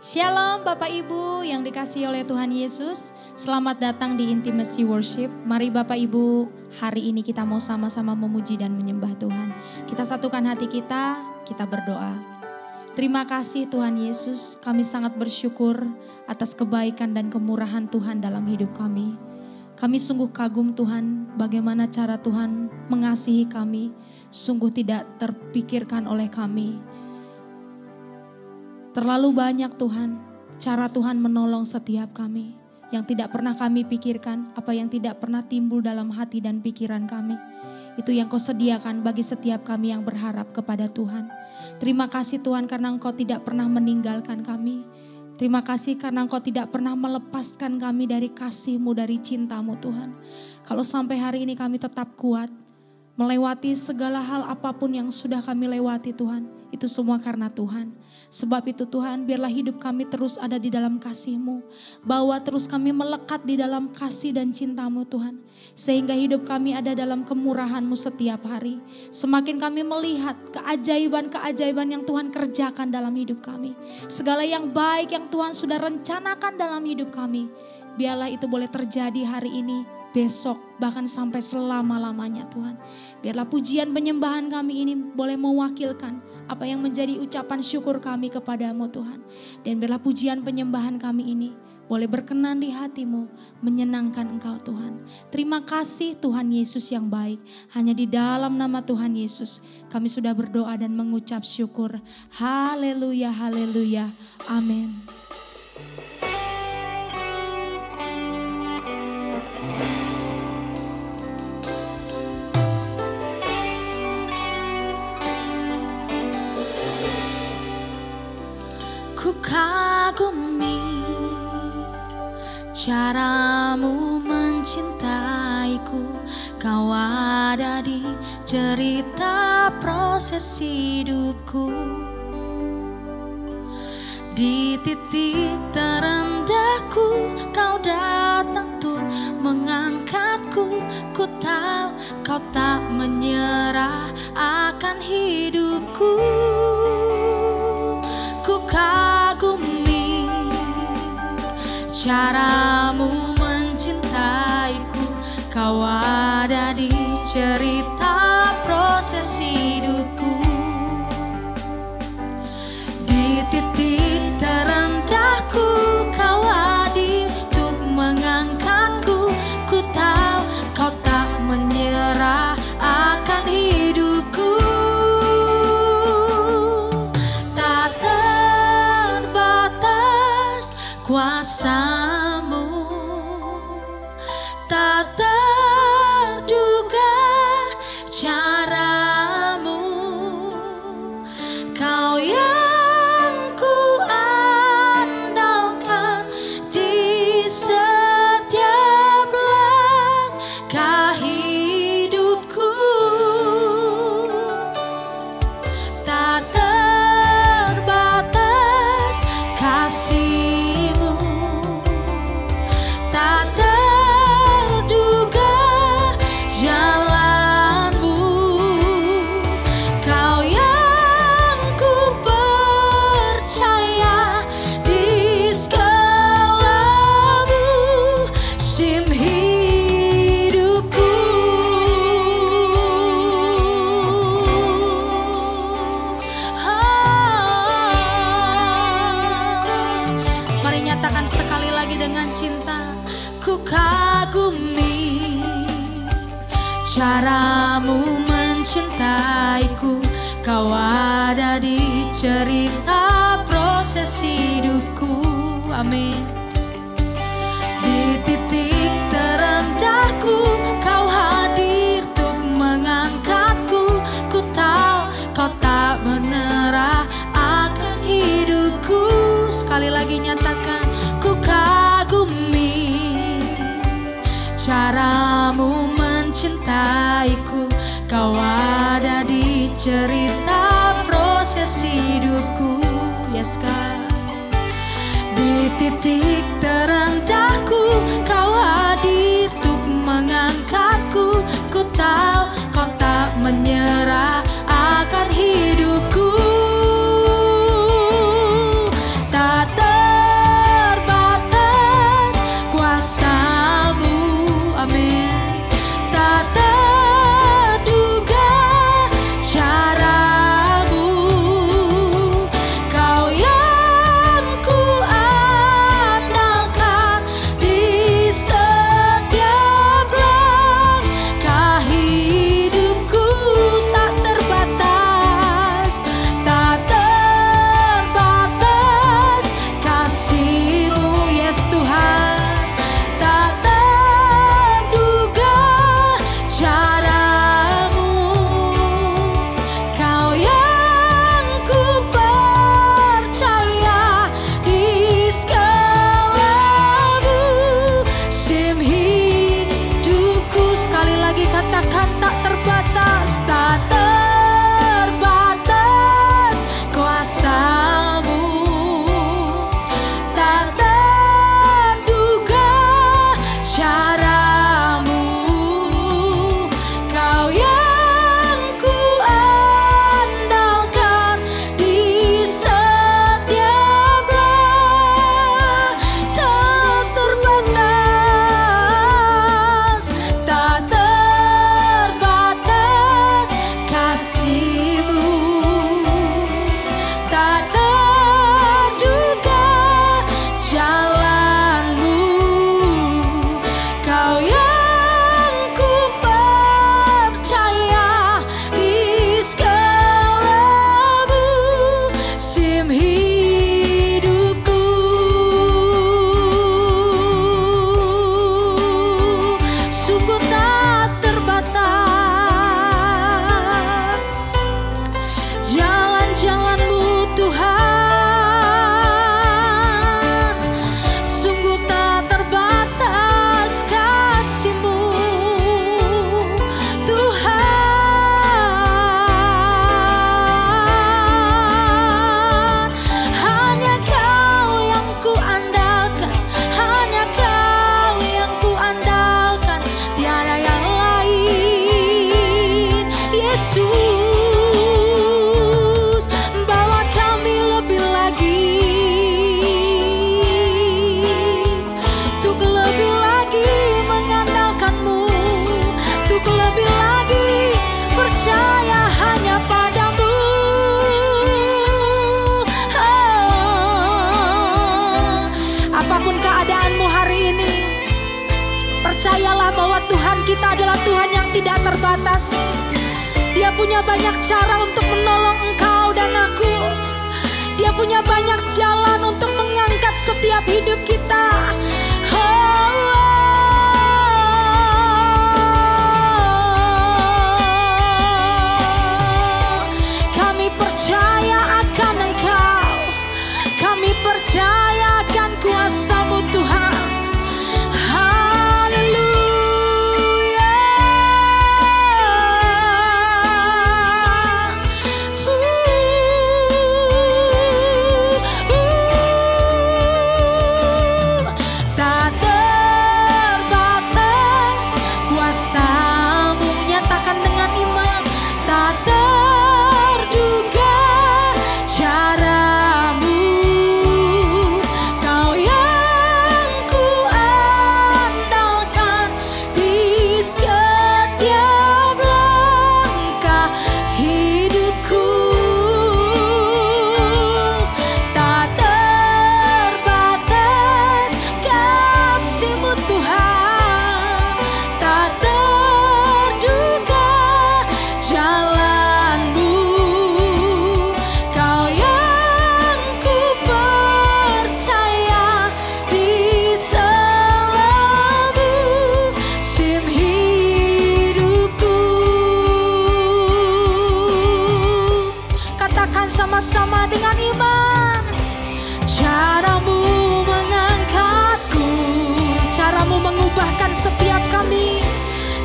Shalom Bapak Ibu yang dikasihi oleh Tuhan Yesus. Selamat datang di Intimacy Worship. Mari Bapak Ibu, hari ini kita mau sama-sama memuji dan menyembah Tuhan. Kita satukan hati kita berdoa. Terima kasih Tuhan Yesus, kami sangat bersyukur atas kebaikan dan kemurahan Tuhan dalam hidup kami. Kami sungguh kagum Tuhan, bagaimana cara Tuhan mengasihi kami, sungguh tidak terpikirkan oleh kami. Terlalu banyak Tuhan, cara Tuhan menolong setiap kami. Yang tidak pernah kami pikirkan, apa yang tidak pernah timbul dalam hati dan pikiran kami. Itu yang Kau sediakan bagi setiap kami yang berharap kepada Tuhan. Terima kasih Tuhan karena Engkau tidak pernah meninggalkan kami. Terima kasih karena Engkau tidak pernah melepaskan kami dari kasih-Mu, dari cinta-Mu Tuhan. Kalau sampai hari ini kami tetap kuat, melewati segala hal apapun yang sudah kami lewati Tuhan, itu semua karena Tuhan. Sebab itu Tuhan, biarlah hidup kami terus ada di dalam kasih-Mu. Bawa terus kami melekat di dalam kasih dan cinta-Mu Tuhan. Sehingga hidup kami ada dalam kemurahan-Mu setiap hari. Semakin kami melihat keajaiban-keajaiban yang Tuhan kerjakan dalam hidup kami. Segala yang baik yang Tuhan sudah rencanakan dalam hidup kami. Biarlah itu boleh terjadi hari ini, besok, bahkan sampai selama-lamanya Tuhan. Biarlah pujian penyembahan kami ini boleh mewakilkan apa yang menjadi ucapan syukur kami kepadamu Tuhan. Dan biarlah pujian penyembahan kami ini boleh berkenan di hatimu, menyenangkan Engkau Tuhan. Terima kasih Tuhan Yesus yang baik. Hanya di dalam nama Tuhan Yesus kami sudah berdoa dan mengucap syukur. Haleluya, haleluya, amin. Ku kagumi caramu mencintaiku. Kau ada di cerita proses hidupku. Di titik terendahku Kau datang untuk mengangkatku. Ku tahu Kau tak menyerah akan hidupku. Ku kagumi caramu mencintaiku. Kau ada di cerita proses hidupku. Di titik terendahku Kau hadir untuk mengangkatku. Ku tahu Kau tak menyerah akan hidupku. Kuasa-Mu tak terduga, cara-Mu Kau yang ku andalkan di setiap langkah hidupku. Tak terbatas kasih, tak terduga jalan-Mu. Kau yang ku percaya di segala musim hidupku. Mari nyatakan sekali lagi dengan cinta. Ku kagumi caramu mencintaiku. Kau ada di cerita proses hidupku. Amin. Di titik terendahku Kau hadir untuk mengangkatku. Ku tahu Kau tak menyerah akan hidupku. Sekali lagi nyatakan. Ku kagumi caramu mencintaiku. Kau ada di cerita proses hidupku. Yes God. Di titik terendahku Kau hadir untuk mengangkatku. Ku tahu Kau tak menyerah akan hidupku. Tak Tuhan kita adalah Tuhan yang tidak terbatas. Dia punya banyak cara untuk menolong engkau dan aku. Dia punya banyak jalan untuk mengangkat setiap hidup kita. Kami percaya akan Engkau. Kami percaya akan kuasa-Mu Tuhan. Sama dengan iman. Cara-Mu mengangkatku, cara-Mu mengubahkan setiap kami,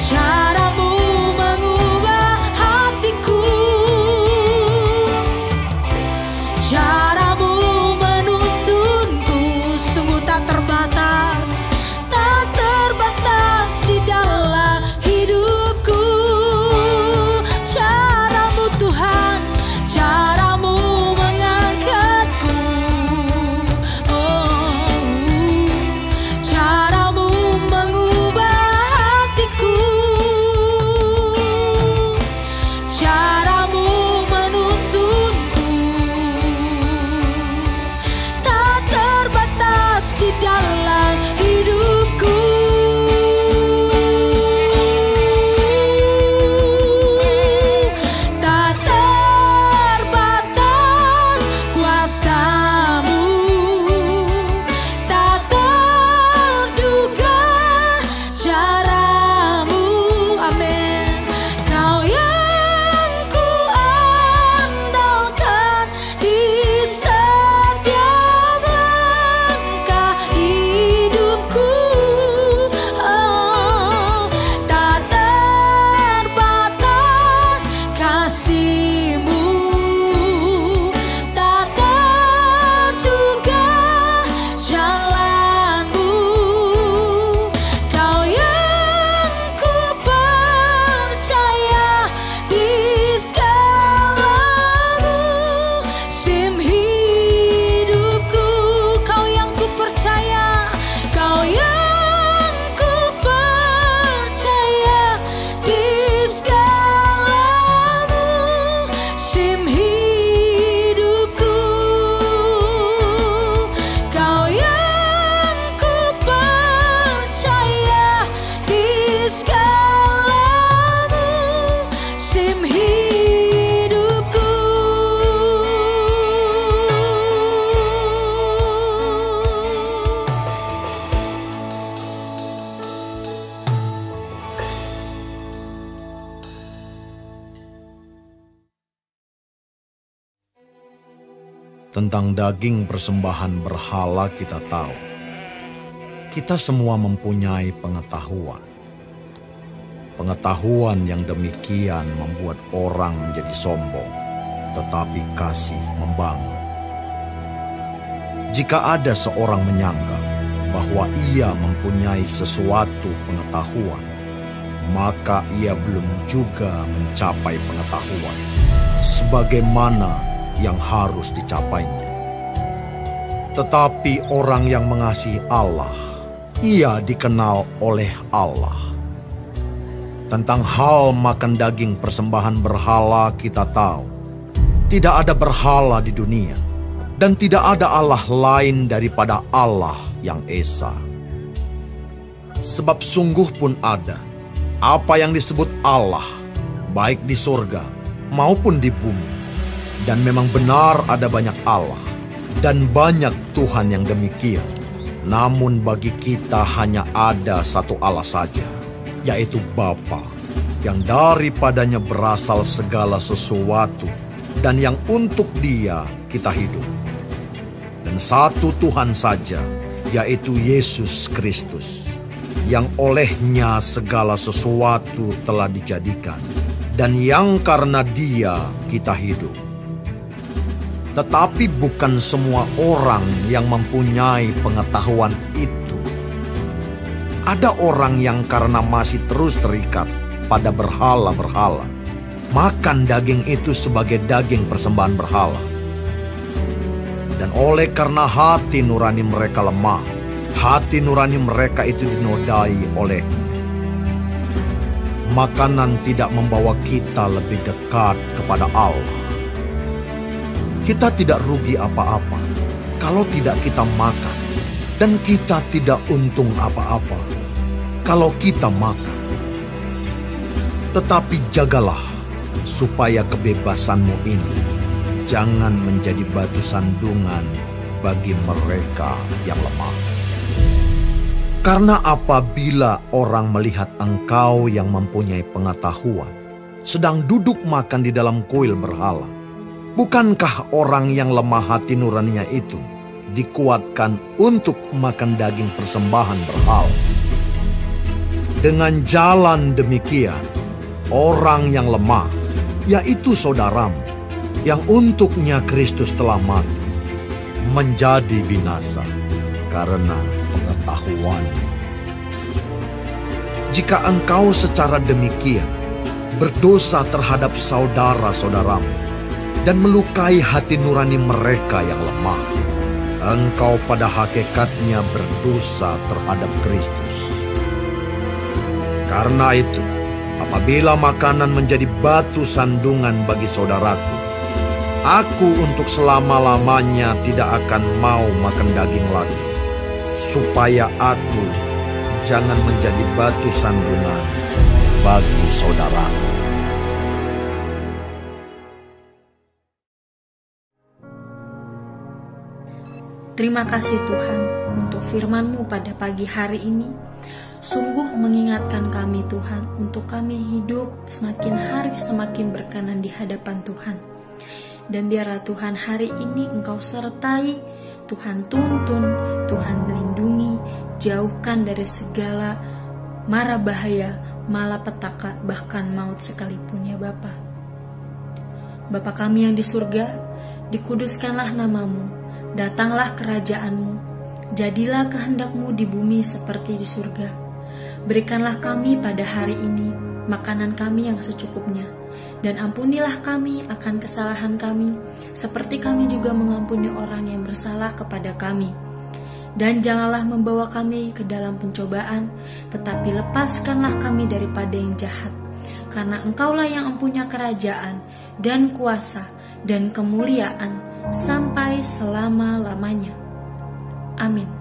cara-Mu mengubah hatiku, cara-Mu menuntunku sungguh tak terbatas di dalam hidupku. Cara-Mu Tuhan, cara-Mu mengangkatku, cara-Mu mengubah hatiku, cara-Mu menuntunku tak terbatas di dalam hidupku. Tentang daging persembahan berhala kita tahu. Kita semua mempunyai pengetahuan. Pengetahuan yang demikian membuat orang menjadi sombong, tetapi kasih membangun. Jika ada seorang menyangka bahwa ia mempunyai sesuatu pengetahuan, maka ia belum juga mencapai pengetahuan sebagaimana yang harus dicapainya. Tetapi orang yang mengasihi Allah, ia dikenal oleh Allah. Tentang hal makan daging persembahan berhala kita tahu, tidak ada berhala di dunia, dan tidak ada Allah lain daripada Allah yang Esa. Sebab sungguh pun ada apa yang disebut Allah, baik di surga maupun di bumi. Dan memang benar ada banyak Allah dan banyak Tuhan yang demikian. Namun bagi kita hanya ada satu Allah saja, yaitu Bapa, yang daripadanya berasal segala sesuatu dan yang untuk Dia kita hidup. Dan satu Tuhan saja, yaitu Yesus Kristus, yang olehnya segala sesuatu telah dijadikan, dan yang karena Dia kita hidup. Tetapi bukan semua orang yang mempunyai pengetahuan itu. Ada orang yang karena masih terus terikat pada berhala-berhala, makan daging itu sebagai daging persembahan berhala. Dan oleh karena hati nurani mereka lemah, hati nurani mereka itu dinodai olehnya. Makanan tidak membawa kita lebih dekat kepada Allah. Kita tidak rugi apa-apa kalau tidak kita makan, dan kita tidak untung apa-apa kalau kita makan. Tetapi jagalah supaya kebebasanmu ini jangan menjadi batu sandungan bagi mereka yang lemah. Karena apabila orang melihat engkau yang mempunyai pengetahuan sedang duduk makan di dalam kuil berhala, bukankah orang yang lemah hati nuraninya itu dikuatkan untuk makan daging persembahan berhala? Dengan jalan demikian, orang yang lemah, yaitu saudaramu, yang untuknya Kristus telah mati, menjadi binasa karena pengetahuan. Jika engkau secara demikian berdosa terhadap saudara-saudaramu dan melukai hati nurani mereka yang lemah, engkau pada hakikatnya berdosa terhadap Kristus. Karena itu, apabila makanan menjadi batu sandungan bagi saudaraku, aku untuk selama-lamanya tidak akan mau makan daging lagi, supaya aku jangan menjadi batu sandungan bagi saudaraku. Terima kasih Tuhan untuk firman-Mu pada pagi hari ini. Sungguh mengingatkan kami Tuhan untuk kami hidup semakin hari semakin berkenan di hadapan Tuhan. Dan biarlah Tuhan hari ini Engkau sertai, Tuhan tuntun, Tuhan melindungi, jauhkan dari segala mara bahaya, malapetaka, bahkan maut sekalipun ya Bapa. Bapa kami yang di surga, dikuduskanlah nama-Mu. Datanglah kerajaan-Mu, jadilah kehendak-Mu di bumi seperti di surga. Berikanlah kami pada hari ini makanan kami yang secukupnya, dan ampunilah kami akan kesalahan kami, seperti kami juga mengampuni orang yang bersalah kepada kami. Dan janganlah membawa kami ke dalam pencobaan, tetapi lepaskanlah kami daripada yang jahat. Karena Engkaulah yang mempunyai kerajaan, dan kuasa, dan kemuliaan, sampai selama-lamanya. Amin.